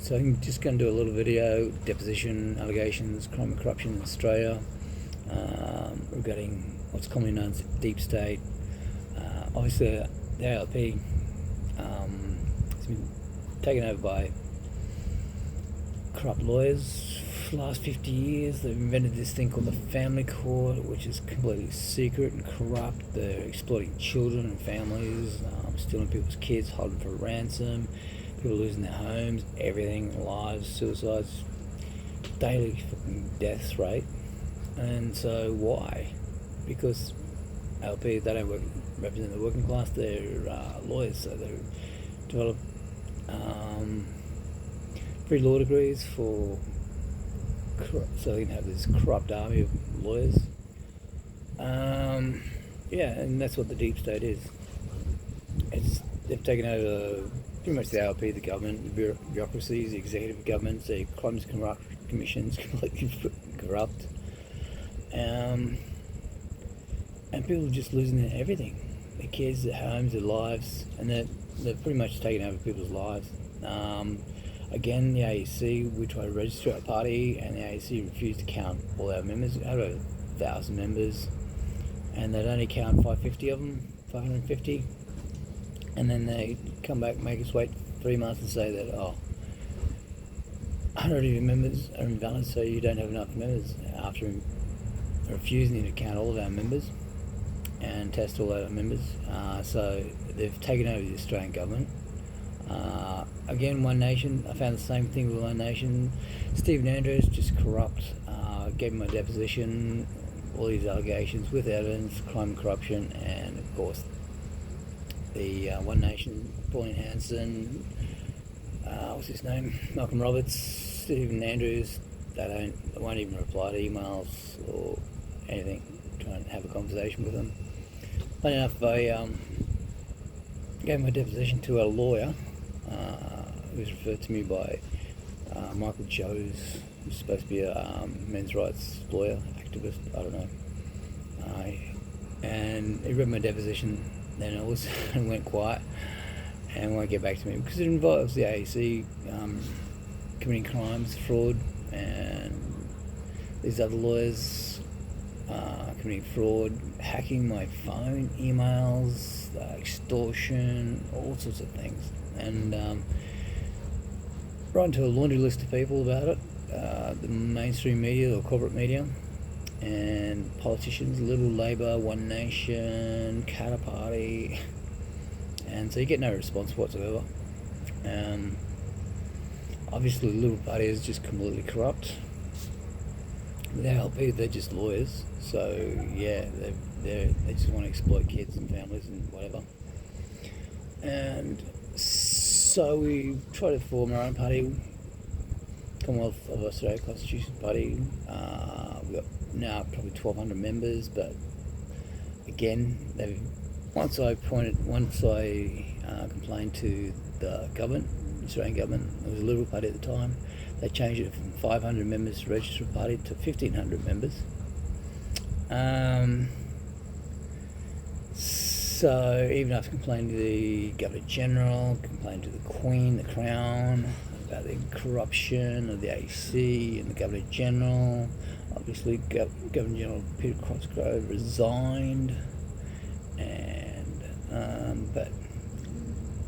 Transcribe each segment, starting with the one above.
So I'm just going to do a little video, deposition, allegations, crime and corruption in Australia, regarding what's commonly known as the deep state. Obviously, the ALP has been taken over by corrupt lawyers for the last 50 years. They've invented this thing called the family court, which is completely secret and corrupt. They're exploiting children and families, stealing people's kids, holding for ransom, people losing their homes, everything, lives, suicides, daily fucking deaths rate. And so why? Because ALP, they don't represent the working class, they're lawyers, so they develop free law degrees so they can have this corrupt army of lawyers. And that's what the deep state is. They've taken over pretty much the ALP, the government, the bureaucracies, the executive governments, the crimes commissions, completely corrupt. And people are just losing everything. Their kids, their homes, their lives, and they're pretty much taking over people's lives. Again, the AEC, we tried to register our party, and the AEC refused to count all our members. We had over 1,000 members, and they'd only count 550 of them, 550. And then they come back, make us wait 3 months and say that, 100 of your members are invalid, so you don't have enough members, after refusing to count all of our members and test all our members. So they've taken over the Australian government. Again, One Nation, I found the same thing with One Nation. Stephen Andrews, just corrupt, gave him a deposition, all these allegations with evidence, crime and corruption, and of course the One Nation, Pauline Hanson, what's his name, Malcolm Roberts, Stephen Andrews, they won't even reply to emails or anything, try and have a conversation with them. Funny enough, I gave my deposition to a lawyer who was referred to me by Michael Joes, who's supposed to be a men's rights lawyer, activist, I don't know. And he read my deposition, then all of a sudden went quiet and won't get back to me because it involves the AEC committing crimes, fraud, and these other lawyers committing fraud, hacking my phone, emails, extortion, all sorts of things. And right into a laundry list of people about it, the mainstream media or corporate media, and politicians, Liberal, Labor, One Nation, Katter Party, and so you get no response whatsoever. Obviously the Liberal Party is just completely corrupt. The ALP, they're just lawyers, so yeah, they just want to exploit kids and families and whatever. And so we try to form our own party, Commonwealth of Australia Constitution Party. We've got now probably 1,200 members, but again, once I complained to the government, the Australian government, it was a Liberal Party at the time, they changed it from 500 members to register a party to 1,500 members. So even after complaining to the Governor General, complaining to the Queen, the Crown, about the corruption of the AEC and the Governor General, obviously Governor General Peter Crossgrove resigned, and but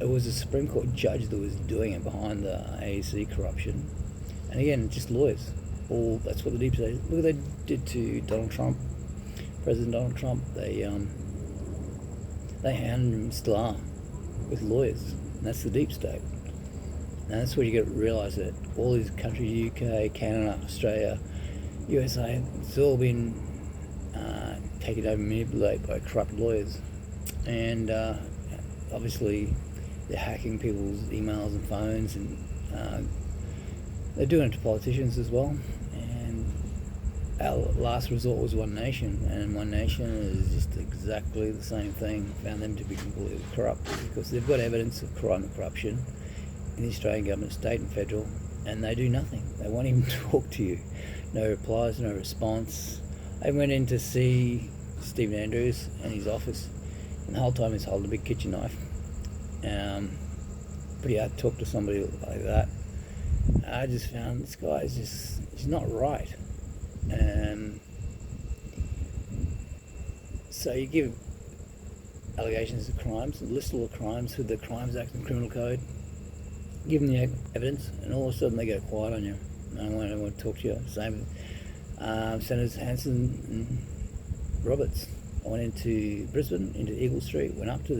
it was a Supreme Court judge that was doing it behind the AEC corruption. And again, just lawyers. That's what the deep state. Look what they did to Donald Trump, President Donald Trump. They hounded him, still are, with lawyers, and that's the deep state. And that's what you got to realise, that all these countries, UK, Canada, Australia, USA, it's all been taken over, manipulated by corrupt lawyers. And obviously they're hacking people's emails and phones, and they're doing it to politicians as well. And our last resort was One Nation, and One Nation is just exactly the same thing. Found them to be completely corrupt because they've got evidence of crime and corruption in the Australian government, state and federal, and they do nothing. They won't even talk to you. No replies, no response. I went in to see Stephen Andrews in his office, and the whole time he's holding a big kitchen knife. Pretty hard to talk to somebody like that. I just found this guy is he's not right. So you give allegations of crimes, list all the crimes with the Crimes Act and Criminal Code, give them the evidence, and all of a sudden they go quiet on you. I don't want to talk to you. Same with Senators Hanson and Roberts. I went into Brisbane, into Eagle Street, went up to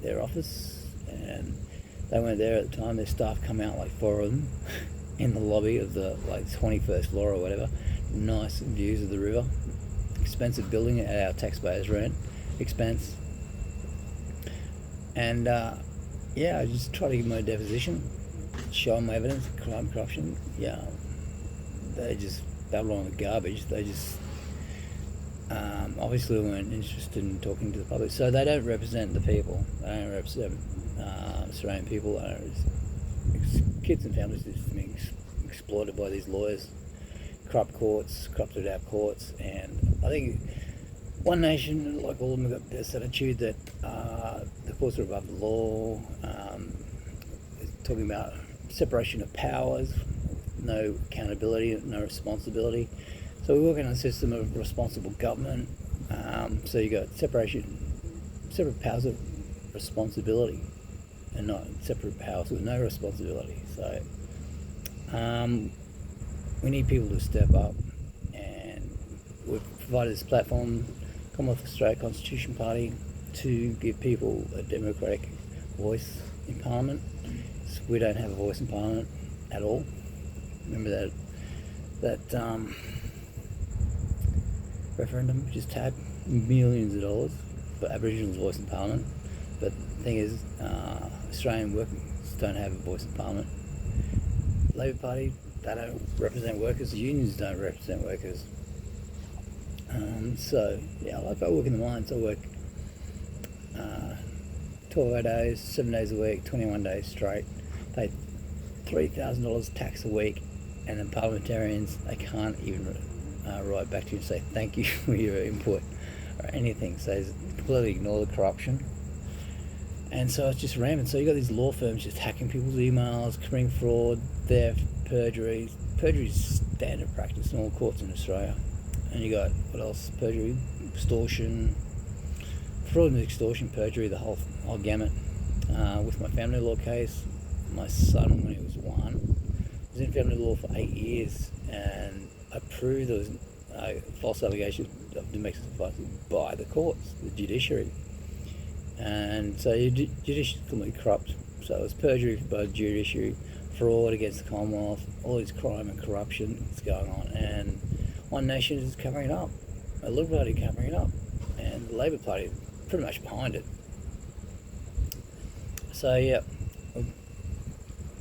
their office, and they weren't there at the time. Their staff come out, like 4 of them, in the lobby of the 21st floor or whatever. Nice views of the river. Expensive building at our taxpayers' rent expense. And I just try to give them a deposition, show them evidence, crime, corruption. Yeah, they just babble on the garbage. They just obviously weren't interested in talking to the public. So they don't represent the people. They don't represent Australian people. Kids and families just being exploited by these lawyers, corrupt courts, corrupted out courts. And I think One Nation, like all of them, have got this attitude that the courts are above the law. Talking about separation of powers, no accountability, no responsibility. So we work in a system of responsible government. So you got separate powers of responsibility, and not separate powers with no responsibility. So we need people to step up, and we've provided this platform, Commonwealth Australia Constitution Party, to give people a democratic voice in Parliament. So we don't have a voice in Parliament at all. Remember that referendum just had millions of dollars for Aboriginals' voice in Parliament. But the thing is, Australian workers don't have a voice in Parliament. Labor Party, they don't represent workers. The unions don't represent workers. I work in the mines. I work 12 days, 7 days a week, 21 days straight. Pay $3,000 tax a week, and the parliamentarians, they can't even write back to you and say thank you for your input or anything. So they completely ignore the corruption. And so it's just rampant. So you got these law firms just hacking people's emails, committing fraud, theft, perjury. Perjury is standard practice in all courts in Australia. And you got, what else? Perjury, extortion, fraud and extortion, perjury, the whole gamut. With my family law case, my son, when he was 1, was in family law for 8 years, and I proved there was false allegations of domestic violence by the courts, the judiciary. And so your judiciary is completely corrupt. So it's perjury by the judiciary, fraud against the Commonwealth, all this crime and corruption that's going on. And One Nation is covering it up. The Liberal Party covering it up. And the Labor Party pretty much behind it. So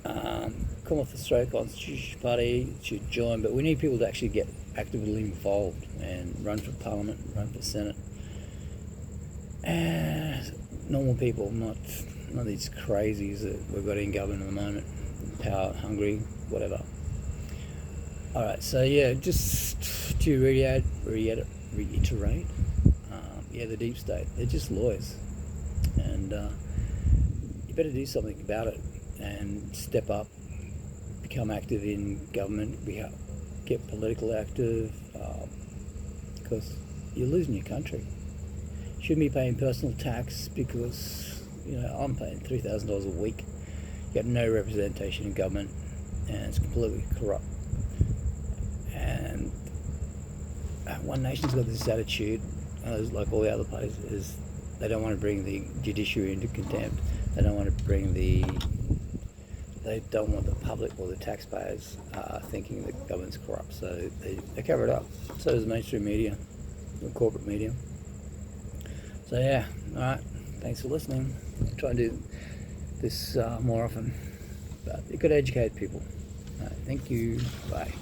Commonwealth Australia Constitution Party should join, but we need people to actually get actively involved and run for Parliament, run for Senate. Normal people, not these crazies that we've got in government at the moment, power hungry, whatever. Alright, so just to reiterate, the deep state, they're just lawyers, and you better do something about it and step up, become active in government, get politically active, because you're losing your country. You shouldn't be paying personal tax because, I'm paying $3,000 a week. You have no representation in government, and it's completely corrupt. And One Nation's got this attitude, like all the other parties, is they don't want to bring the judiciary into contempt. They don't want the public or the taxpayers thinking the government's corrupt, so they cover it up. So does mainstream media, the corporate media. So alright, thanks for listening. I'll try and do this more often, but you got to educate people. Alright, thank you, bye.